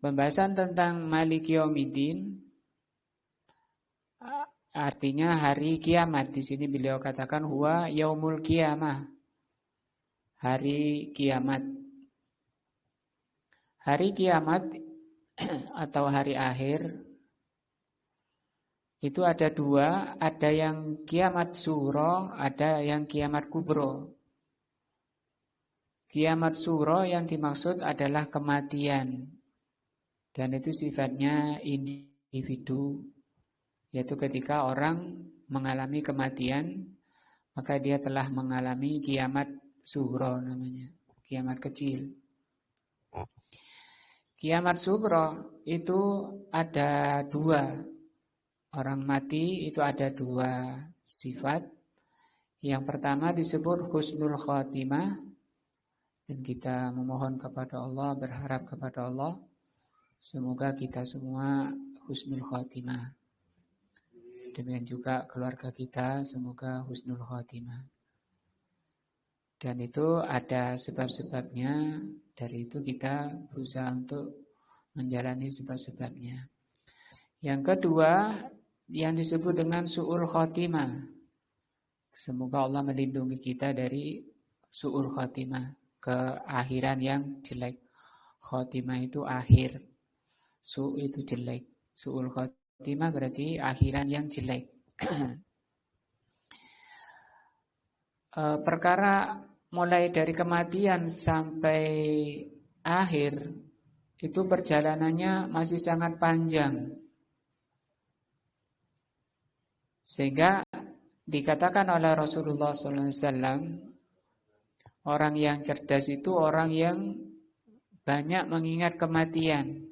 Pembahasan tentang Maliki Yaumiddin artinya hari kiamat. Di sini beliau katakan huwa yaumul qiyamah. Hari kiamat. Hari kiamat atau hari akhir itu ada dua, ada yang kiamat sugro, ada yang kiamat kubro. Kiamat sugro yang dimaksud adalah kematian. Dan itu sifatnya individu, yaitu ketika orang mengalami kematian, maka dia telah mengalami kiamat sugro namanya, kiamat kecil. Kiamat sugro itu ada dua. Orang mati itu ada dua sifat. Yang pertama disebut husnul khotimah, dan kita memohon kepada Allah, berharap kepada Allah semoga kita semua husnul khotimah. Demikian juga keluarga kita semoga husnul khotimah. Dan itu ada sebab-sebabnya, dari itu kita berusaha untuk menjalani sebab-sebabnya. Yang kedua yang disebut dengan su'ul khotimah. Semoga Allah melindungi kita dari su'ul khotimah, keakhiran yang jelek. Khotimah itu akhir, su' itu jelek. Su'ul khotimah berarti akhiran yang jelek. Perkara mulai dari kematian sampai akhir itu perjalanannya masih sangat panjang. Sehingga dikatakan oleh Rasulullah SAW, orang yang cerdas itu orang yang banyak mengingat kematian.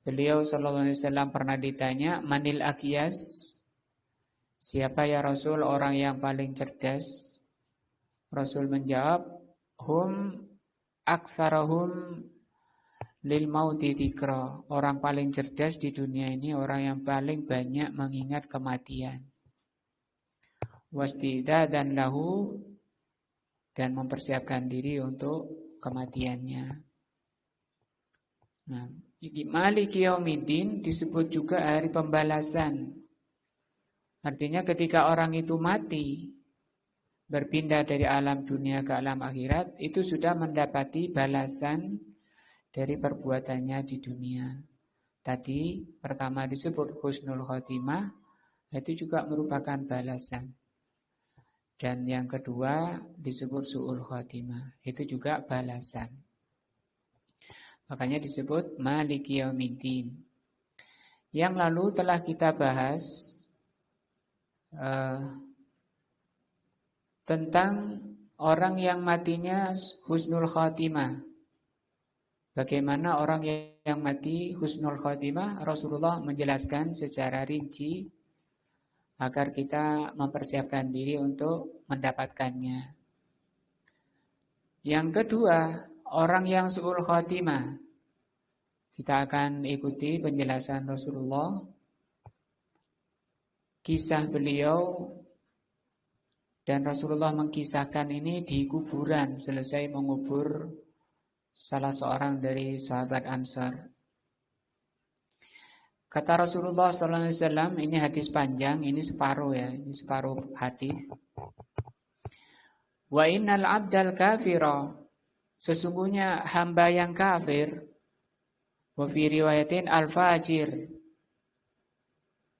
Beliau SAW pernah ditanya, manil akiyas? Siapa ya Rasul orang yang paling cerdas? Rasul menjawab, hum aktsarahum lil mauti dzikra. Orang paling cerdas di dunia ini orang yang paling banyak mengingat kematian. Wastidadan lahu, dan mempersiapkan diri untuk kematiannya. Nah, Maliki Yaumiddin disebut juga hari pembalasan. Artinya ketika orang itu mati, berpindah dari alam dunia ke alam akhirat, itu sudah mendapati balasan dari perbuatannya di dunia. Tadi pertama disebut husnul khotimah, itu juga merupakan balasan. Dan yang kedua disebut su'ul khotimah, itu juga balasan. Makanya disebut Maliki Yaumiddin. Yang lalu telah kita bahas tentang orang yang matinya husnul khotimah. Bagaimana orang yang mati husnul khotimah, Rasulullah menjelaskan secara rinci agar kita mempersiapkan diri untuk mendapatkannya. Yang kedua, orang yang su'ul khotimah. Kita akan ikuti penjelasan Rasulullah, kisah beliau, dan Rasulullah mengkisahkan ini di kuburan selesai mengubur salah seorang dari sahabat Ansar. Kata Rasulullah SAW, ini hadis panjang, ini separuh ya, ini separuh hadis. Wa innal abdal kafira, sesungguhnya hamba yang kafir, wa fi riwayatin al-fajir,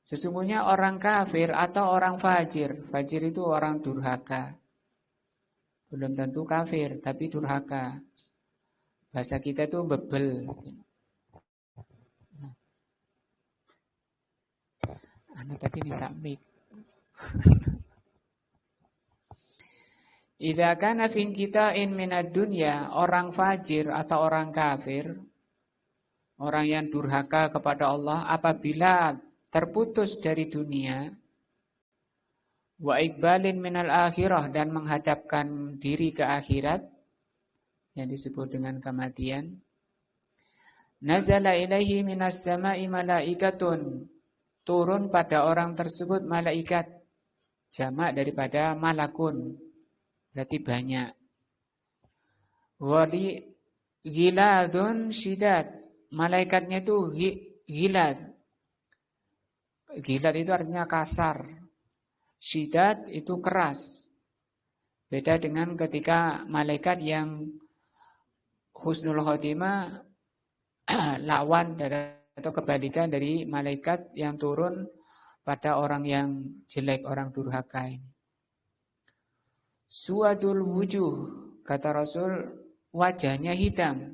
sesungguhnya orang kafir atau orang fajir. Fajir itu orang durhaka. Belum tentu kafir, tapi durhaka. Bahasa kita itu bebel. Anak tadi minta mic. Idza kana fin kita'in minad dunya, orang fajir atau orang kafir, orang yang durhaka kepada Allah, apabila terputus dari dunia, wa iqbalin minal akhirah, dan menghadapkan diri ke akhirat, yang disebut dengan kematian, nazala ilaihi minas sama'i malaikatun, turun pada orang tersebut malaikat, jamak daripada malakun, berarti banyak. Giladun syidad. Malaikatnya itu gilad. Gilad itu artinya kasar. Syidad itu keras. Beda dengan ketika malaikat yang husnul khotimah lawan atau kebalikan dari malaikat yang turun pada orang yang jelek, orang durhaka ini. Suwadul wujuh, kata Rasul, wajahnya hitam.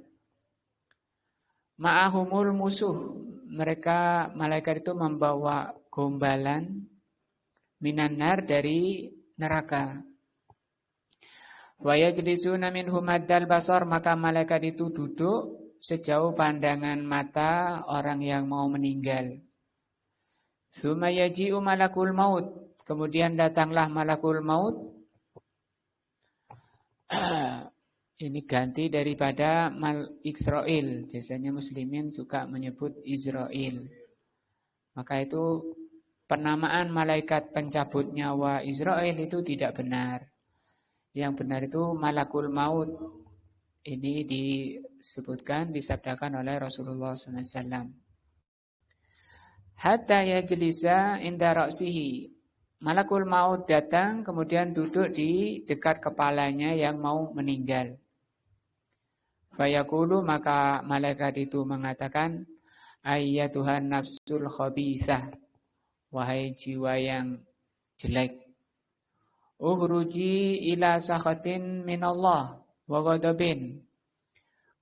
Ma'ahumul musuh, mereka malaikat itu membawa gombalan minanar dari neraka. Wa yajlisuna minhum maddal basar, maka malaikat itu duduk sejauh pandangan mata orang yang mau meninggal. Tsumma yaji'u malakul maut, kemudian datanglah malakul maut. Ini ganti daripada Israel. Biasanya muslimin suka menyebut Israel. Maka itu penamaan malaikat pencabut nyawa Israel itu tidak benar. Yang benar itu malakul maut. Ini disebutkan, disabdakan oleh Rasulullah SAW. Hatta yajlisa inda ra'sihi. Malakul maut datang kemudian duduk di dekat kepalanya yang mau meninggal. Fayaqulu, maka malaikat itu mengatakan, ayyatuhan nafsul khabithah, wahai jiwa yang jelek, ukhruji ila sakhatin minallah wa ghadabin,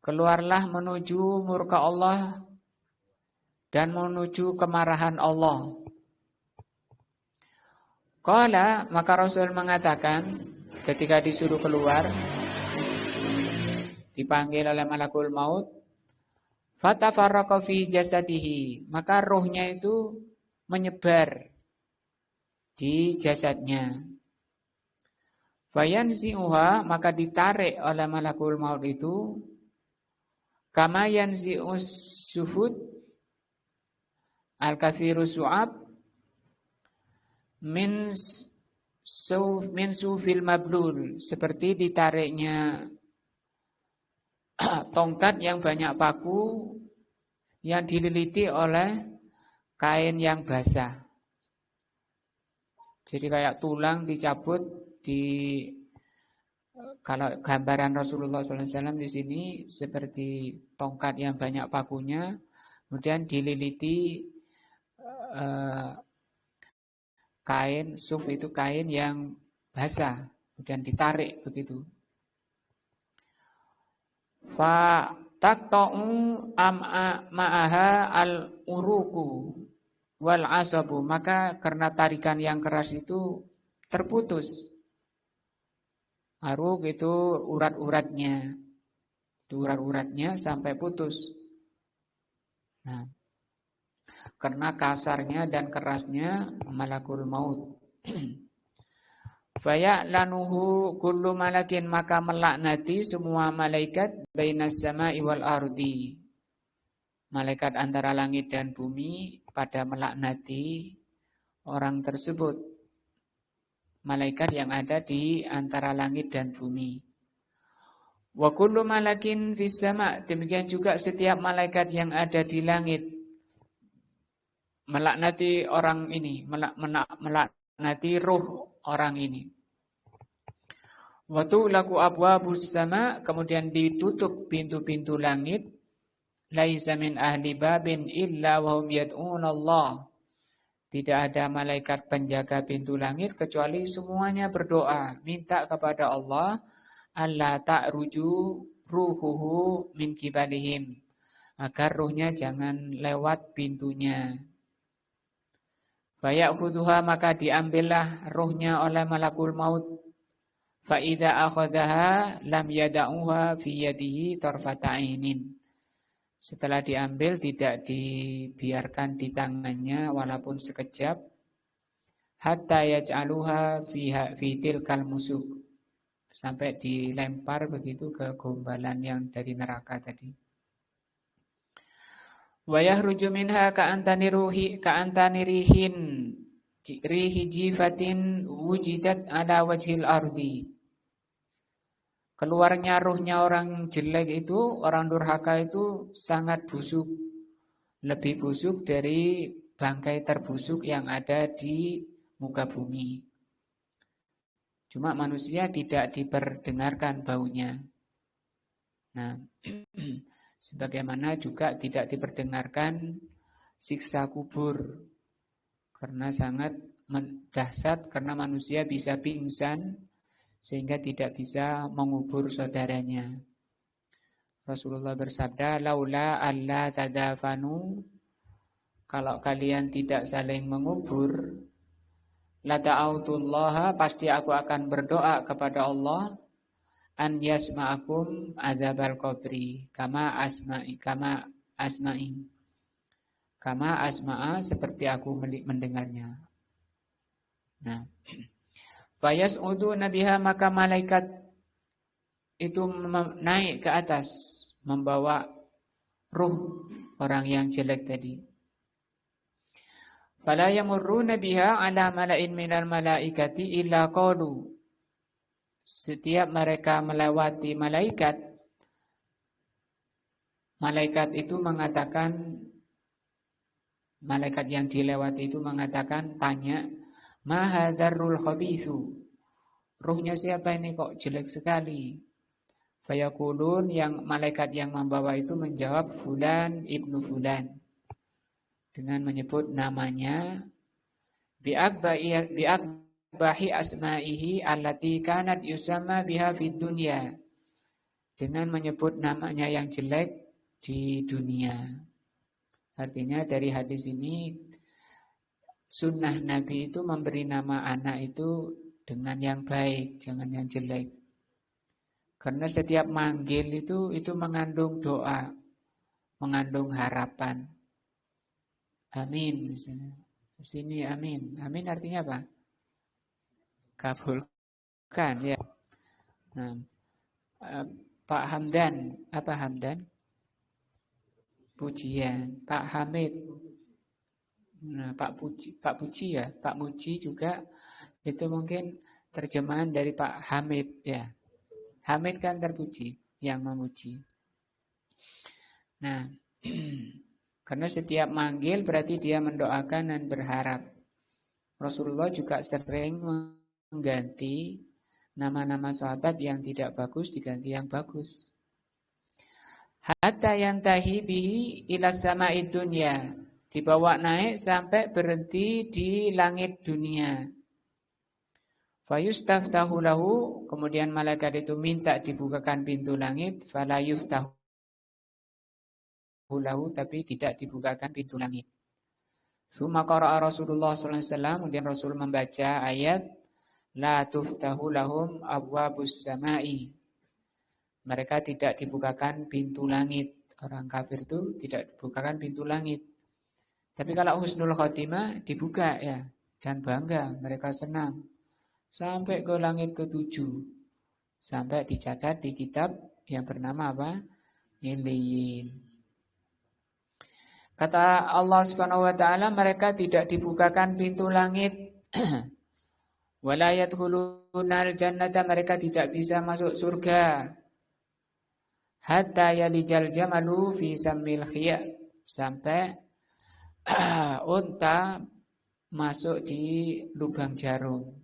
keluarlah menuju murka Allah dan menuju kemarahan Allah. Qala, maka Rasul mengatakan ketika disuruh keluar, dipanggil oleh malakul maut, fatafarraqa fi jasadihi, maka rohnya itu menyebar di jasadnya. Fayanzi'uha, maka ditarik oleh malakul maut itu, kama yanzi'us sufud al-kathiru su'ab min sufil mablul, seperti ditariknya tongkat yang banyak paku yang dililiti oleh kain yang basah. Jadi kayak tulang dicabut kalau gambaran Rasulullah SAW di sini seperti tongkat yang banyak pakunya, kemudian dililiti kain suf, itu kain yang basah, kemudian ditarik begitu. Fa taqta'u ma'aha al-uruku wal asabu, maka karena tarikan yang keras itu terputus. Aruk itu urat-uratnya. Itu urat-uratnya sampai putus. Nah, karena kasarnya dan kerasnya malakul maut. Faya'lanuhu kullu malakin, maka melaknati semua malaikat bainas sama'i wal ardi. Malaikat antara langit dan bumi pada melaknati orang tersebut. Malaikat yang ada di antara langit dan bumi. Wa kullu malakin fis sama', demikian juga setiap malaikat yang ada di langit melaknati orang ini, melaknati ruh orang ini. Wa tughlaqu abwabus sama', kemudian ditutup pintu-pintu langit. Laisa min ahli babin illa wa hum yad'una Allah. Tidak ada malaikat penjaga pintu langit kecuali semuanya berdoa, minta kepada Allah, alla ta'ruju ruhuhu min kibalihim, agar ruhnya jangan lewat pintunya. Faya'khudhuha, maka diambillah ruhnya oleh malakul maut. Fa idza akhadhaha lam yada'uha fi yadihi tarfata 'ainin. Setelah diambil tidak dibiarkan di tangannya walaupun sekejap, hatta yaj'aluha fi tilkal musuh, sampai dilempar begitu ke gombalan yang dari neraka tadi. Wa yahruju minha ka'antani rihi jifatin wujidat ala wajhil ardi. Keluarnya ruhnya orang jelek itu, orang durhaka itu sangat busuk. Lebih busuk dari bangkai terbusuk yang ada di muka bumi. Cuma manusia tidak diperdengarkan baunya. Nah, sebagaimana juga tidak diperdengarkan siksa kubur. Karena sangat dahsyat, karena manusia bisa pingsan sehingga tidak bisa mengubur saudaranya. Rasulullah bersabda, laula alla tadafanu, kalau kalian tidak saling mengubur, la ta'autullaha, pasti aku akan berdoa kepada Allah, an yasma'akum adzabal qabri, kama asma'a, seperti aku mendengarnya. Nah, fayas'udu nabiha, maka malaikat itu naik ke atas membawa ruh orang yang jelek tadi. Fala yamurruna biha ala mala'in minal malaikati illa qalu. Setiap mereka melewati malaikat, malaikat itu mengatakan, malaikat yang dilewati itu mengatakan, tanya, ma hadzarul khabithu, ruhnya siapa ini kok jelek sekali? Fayaqulun, yang malaikat yang membawa itu menjawab, fulan ibnu fulan, dengan menyebut namanya, bi'akbahi asma'ihi allati kanat yusamma biha fid dunya, dengan menyebut namanya yang jelek di dunia. Artinya dari hadis ini, sunnah Nabi itu memberi nama anak itu dengan yang baik, jangan yang jelek. Karena setiap manggil itu mengandung doa, mengandung harapan. Amin misalnya. Di sini amin. Amin artinya apa? Kabulkan ya. Nah, Pak Hamdan, apa Hamdan? Pujian. Pak Hamid. Nah, Pak Puji ya. Pak Muji juga itu mungkin terjemahan dari Pak Hamid ya. Hamid kan terpuji, yang memuji. Nah, karena setiap manggil berarti dia mendoakan dan berharap. Rasulullah juga sering mengganti nama-nama sahabat yang tidak bagus diganti yang bagus. Hatta yantahi bihi ila sama'id dunya, dibawa naik sampai berhenti di langit dunia. Fayustaftahu lahu, kemudian malaikat itu minta dibukakan pintu langit, fala yuftahu lahu, tapi tidak dibukakan pintu langit. Summa qara'a Rasulullah sallallahu alaihi wasallam, kemudian Rasul membaca ayat la tuftahu lahum abwabus samai. Mereka tidak dibukakan pintu langit. Orang kafir itu tidak dibukakan pintu langit. Tapi kalau husnul khotimah dibuka ya, dan bangga, mereka senang. Sampai ke langit ke-7. Sampai dicatat di kitab yang bernama apa? Iliyin. Kata Allah Subhanahu wa taala, mereka tidak dibukakan pintu langit. Wala yadkhulunal jannata, mereka tidak bisa masuk surga. Hatta yalijal jamalu fi sammil khiya, sampai unta masuk di lubang jarum.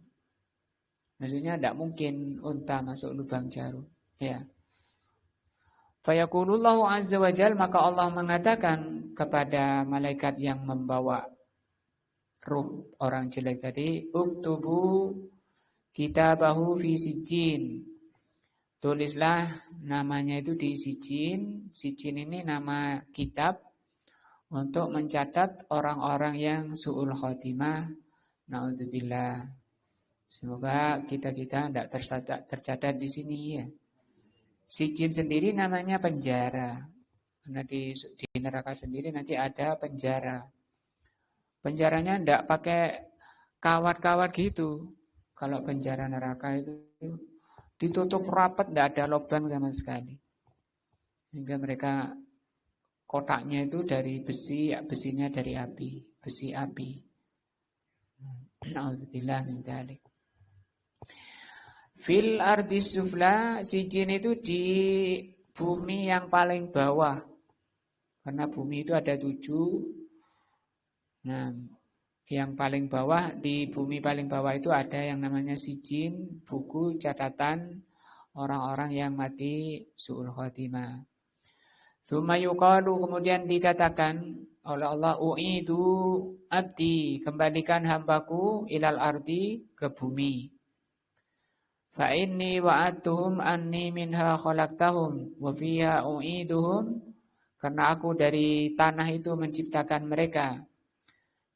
Maksudnya tidak mungkin unta masuk lubang jarum. Ya. Fayaqulullahu azza wa jal, maka Allah mengatakan kepada malaikat yang membawa ruh orang jelek tadi, uktubu kitabahu fi sijjin. Tulislah namanya itu di sijjin. Sijjin ini nama kitab untuk mencatat orang-orang yang su'ul khotimah. Na'udzubillah. Semoga kita-kita tidak tercatat di sini ya. Sijjin sendiri namanya penjara. Karena di neraka sendiri nanti ada penjara. Penjaranya tidak pakai kawat-kawat gitu. Kalau penjara neraka itu ditutup rapat, tidak ada lubang sama sekali. Sehingga mereka kotaknya itu dari besi, besinya dari api, besi api. Na'udzubillah min dzalik. Fil ardis sufla, sijin itu di bumi yang paling bawah. Karena bumi itu ada 7. Nah, yang paling bawah, di bumi paling bawah itu ada yang namanya sijin, buku catatan orang-orang yang mati su'ul khotimah. Tsumma yuqalu, kemudian dikatakan oleh Allah, u'idu abdi, kembalikan hambaku ilal ardi, ke bumi. Fa inni wa'adtuhum anni minha khalaqtahum wa fiha u'iduhum, karena aku dari tanah itu menciptakan mereka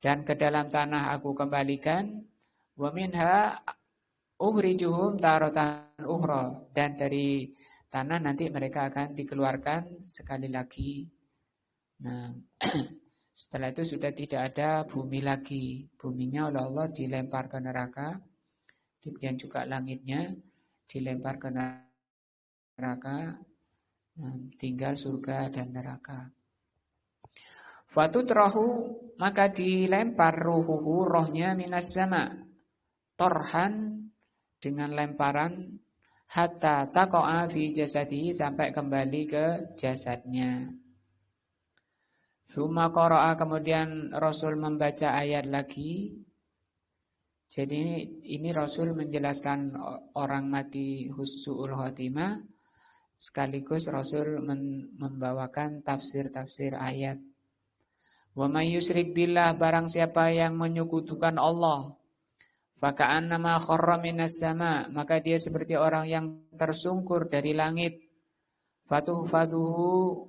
dan ke dalam tanah aku kembalikan, wa minha ukhrijuhum taratan ukhra, dan dari tanah nanti mereka akan dikeluarkan sekali lagi. Nah, setelah itu sudah tidak ada bumi lagi. Buminya oleh Allah dilempar ke neraka. Demikian juga langitnya dilempar ke neraka. Nah, tinggal surga dan neraka. Fatutrahu, maka dilempar ruhuhu, rohnya, minas sama, torhan, dengan lemparan, hatta taqa'a fi jasadihi, sampai kembali ke jasadnya. Summa qara'a, kemudian Rasul membaca ayat lagi. Jadi ini Rasul menjelaskan orang mati su'ul khotimah, sekaligus Rasul membawakan tafsir-tafsir ayat. Wa may yusyrik billah, barang siapa yang menyekutukan Allah, faka'annama kharra minas sama, maka dia seperti orang yang tersungkur dari langit. Fatuhu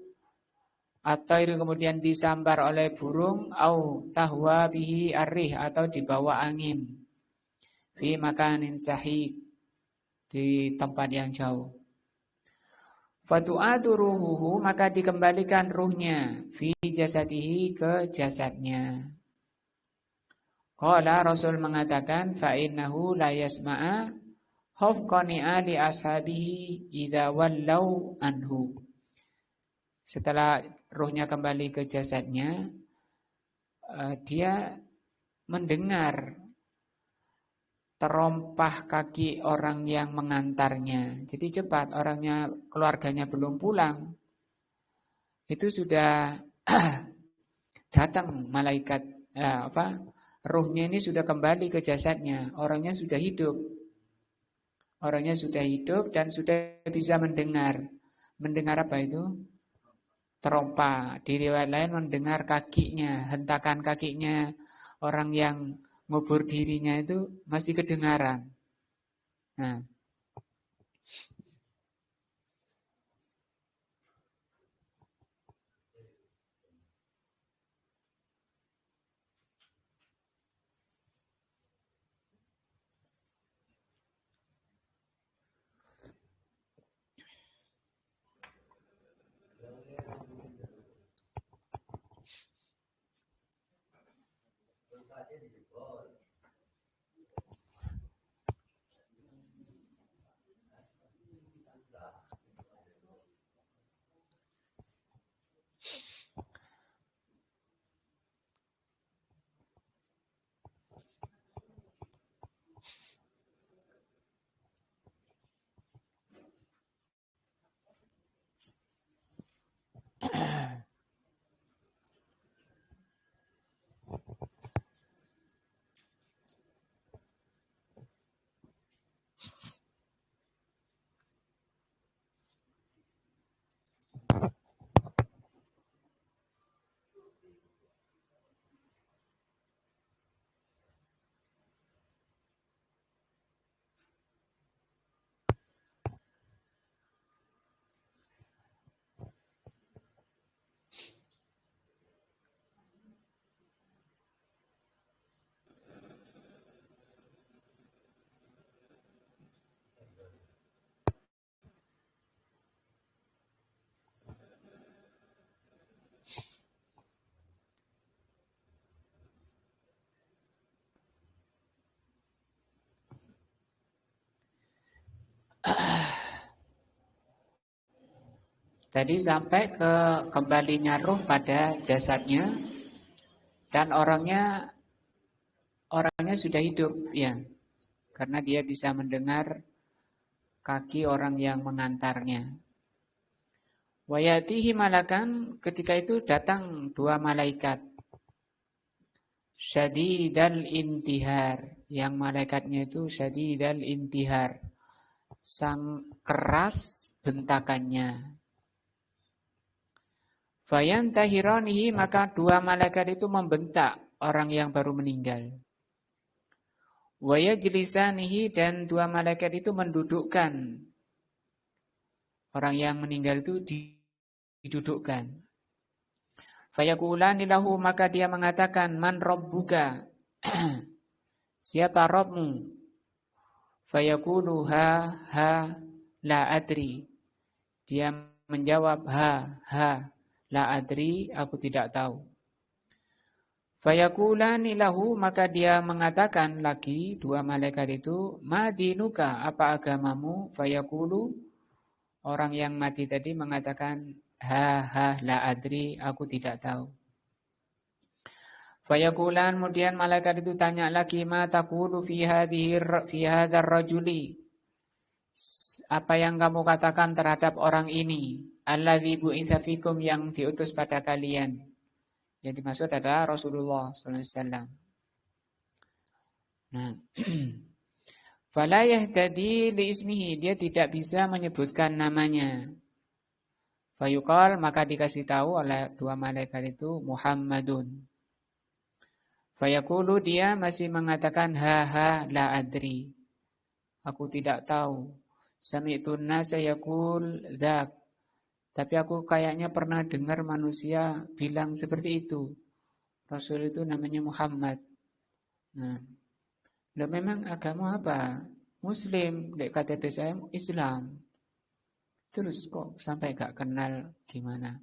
at-tayr, kemudian disambar oleh burung, au tahwa bihi arrih, atau dibawa angin. Fi makanin sahih, di tempat yang jauh. Fatu'adu ruhuhu, maka dikembalikan ruhnya, fi jasadihi, ke jasadnya. Qala, Rasul mengatakan, fa innahu la yasma'a hafqani'a li ashabihi idza wallau anhu. Setelah ruhnya kembali ke jasadnya, dia mendengar terompah kaki orang yang mengantarnya. Jadi cepat, orangnya, keluarganya belum pulang, itu sudah datang malaikat, ruhnya ini sudah kembali ke jasadnya. Orangnya sudah hidup. Orangnya sudah hidup dan sudah bisa mendengar. Mendengar apa itu? Terompah. Di riwayat lain mendengar kakinya, hentakan kakinya orang yang ngubur dirinya itu masih kedengaran. Nah, tadi sampai ke kembalinya ruh pada jasadnya dan orangnya sudah hidup, ya. Karena dia bisa mendengar kaki orang yang mengantarnya. Wa yatihi malakan, ketika itu datang dua malaikat. Syadidal intihar, yang malaikatnya itu syadidal intihar, sang keras bentakannya. Fayantahiranihi, maka dua malaikat itu membentak orang yang baru meninggal. Wa yajlisanihi, dan dua malaikat itu mendudukkan orang yang meninggal itu, didudukkan. Fayaqulani lahu, maka dia mengatakan, man rabbuka, siapa Rabbmu? Fayaqulu ha la adri, dia menjawab ha la adri, aku tidak tahu. Fayaqulani lahu, maka dia mengatakan lagi, dua malaikat itu, ma dinuka, apa agamamu? Fayaqulu, orang yang mati tadi mengatakan, ha la adri, aku tidak tahu. Fayaqulan, kemudian malaikat itu tanya lagi, ma taqulu fi hadzal rajuli, apa yang kamu katakan terhadap orang ini, alladzi bu'itsa fikum, yang diutus pada kalian. Yang dimaksud adalah Rasulullah sallallahu alaihi wasallam. Nah, fala yahtadi li ismihi, dia tidak bisa menyebutkan namanya. Fayuqal, maka dikasih tahu oleh dua malaikat itu, Muhammadun. Fayaqulu, dia masih mengatakan ha la adri, aku tidak tahu. Sami'tun nasa yaqul dzak, tapi aku kayaknya pernah dengar manusia bilang seperti itu. Rasul itu namanya Muhammad. Nah, lo memang agama apa? Muslim, dek KTP saya Islam. Terus kok sampai gak kenal gimana?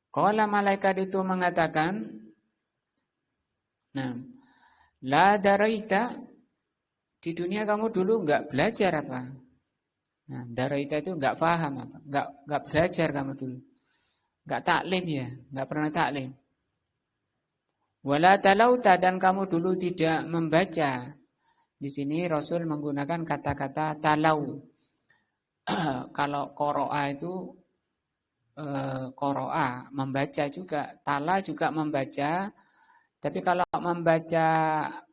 Qala, malaikat itu mengatakan, nah, la daraita, di dunia kamu dulu enggak belajar apa? Nah, daraita itu enggak paham apa? Enggak belajar kamu dulu. Enggak taklim ya, enggak pernah taklim. Wala talauta, dan kamu dulu tidak membaca. Di sini Rasul menggunakan kata-kata talau. Kalau qoro'a itu qoro'a, membaca juga. Tala juga membaca. Tapi kalau membaca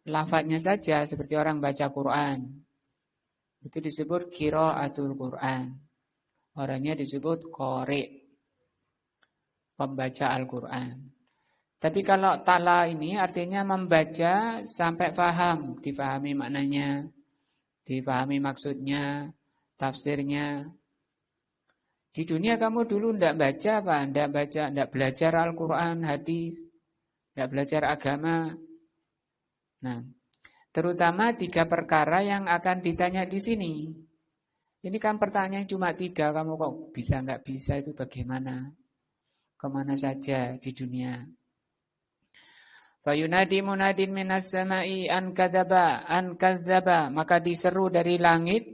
lafadznya saja seperti orang baca Quran, itu disebut qiraatul Quran. Orangnya disebut qori, pembaca Al-Quran. Tapi kalau tala ini artinya membaca sampai faham, difahami maknanya, difahami maksudnya, tafsirnya. Di dunia kamu dulu tidak baca apa? Tidak belajar Al-Quran, hadis, tidak belajar agama. Nah, terutama 3 perkara yang akan ditanya di sini. Ini kan pertanyaan cuma 3, kamu kok bisa nggak bisa, itu bagaimana? Kemana saja di dunia? Fayunadi munadin minas sama'i an kadzaba, maka diseru dari langit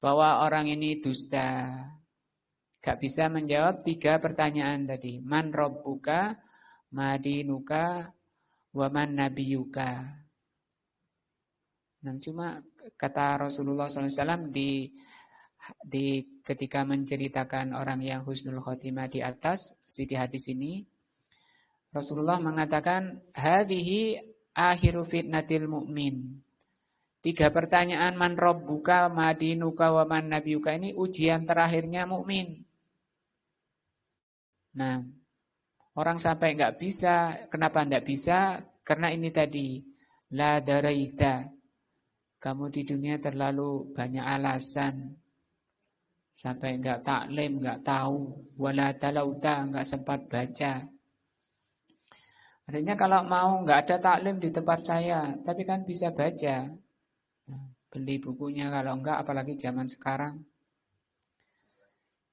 bahwa orang ini dusta. Gak bisa menjawab 3 pertanyaan tadi. Man rabbuka, madinuka, wa man nabiyuka. Nah, cuma kata Rasulullah SAW di ketika menceritakan orang yang husnul khotimah di atas, di hadis ini, Rasulullah mengatakan, hadhihi akhiru fitnatil mu'min. 3 pertanyaan, man rabbuka, madinuka, wa man nabiyuka, ini ujian terakhirnya mukmin. Nah, orang sampai nggak bisa, kenapa nggak bisa? Karena ini tadi, la daraita, kamu di dunia terlalu banyak alasan, sampai nggak taklim, nggak tahu, wala talauta, nggak sempat baca. Artinya kalau mau nggak ada taklim di tempat saya, tapi kan bisa baca, beli bukunya, kalau enggak apalagi zaman sekarang.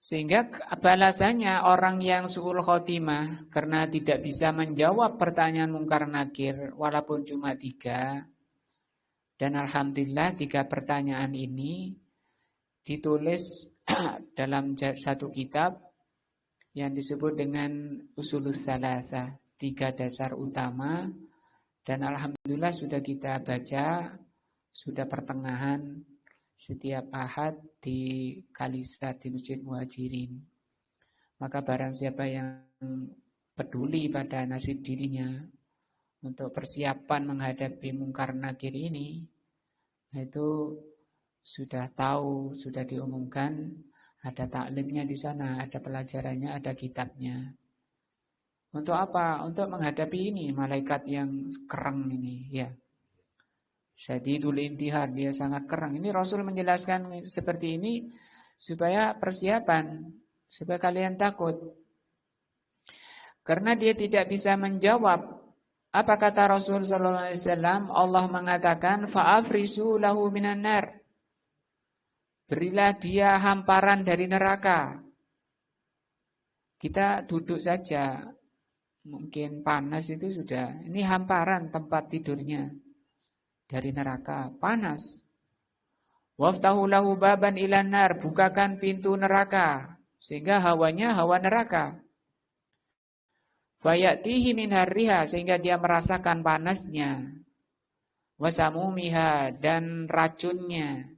Sehingga balasannya orang yang su'ul khotimah karena tidak bisa menjawab pertanyaan mungkar nakir walaupun cuma 3. Dan alhamdulillah 3 pertanyaan ini ditulis dalam satu kitab yang disebut dengan Usulus Salasah, 3 dasar utama. Dan alhamdulillah sudah kita baca, sudah pertengahan. setiap Ahad di Kalisa di Masjid Muhajirin. Maka barang siapa yang peduli pada nasib dirinya untuk persiapan menghadapi mungkar nakir ini, itu sudah tahu, sudah diumumkan, ada taklimnya di sana, ada pelajarannya, ada kitabnya. Untuk apa? Untuk menghadapi ini, malaikat yang kereng ini, ya. Syadidul intihar, dia sangat kereng. Ini Rasul menjelaskan seperti ini supaya persiapan, supaya kalian takut. Karena dia tidak bisa menjawab. Apa kata Rasul sallallahu alaihi wasallam? Allah mengatakan, "Fa'afrisu lahu minan nar." Berilah dia hamparan dari neraka. Kita duduk saja, mungkin panas itu sudah. Ini hamparan tempat tidurnya dari neraka, panas. Waftahu lahu baban ilan nar, bukakan pintu neraka sehingga hawanya hawa neraka. Fayatihi min harriha, sehingga dia merasakan panasnya. Wasamumiha, dan racunnya.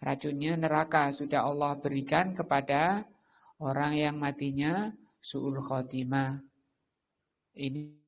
Racunnya neraka sudah Allah berikan kepada orang yang matinya su'ul khotimah. Ini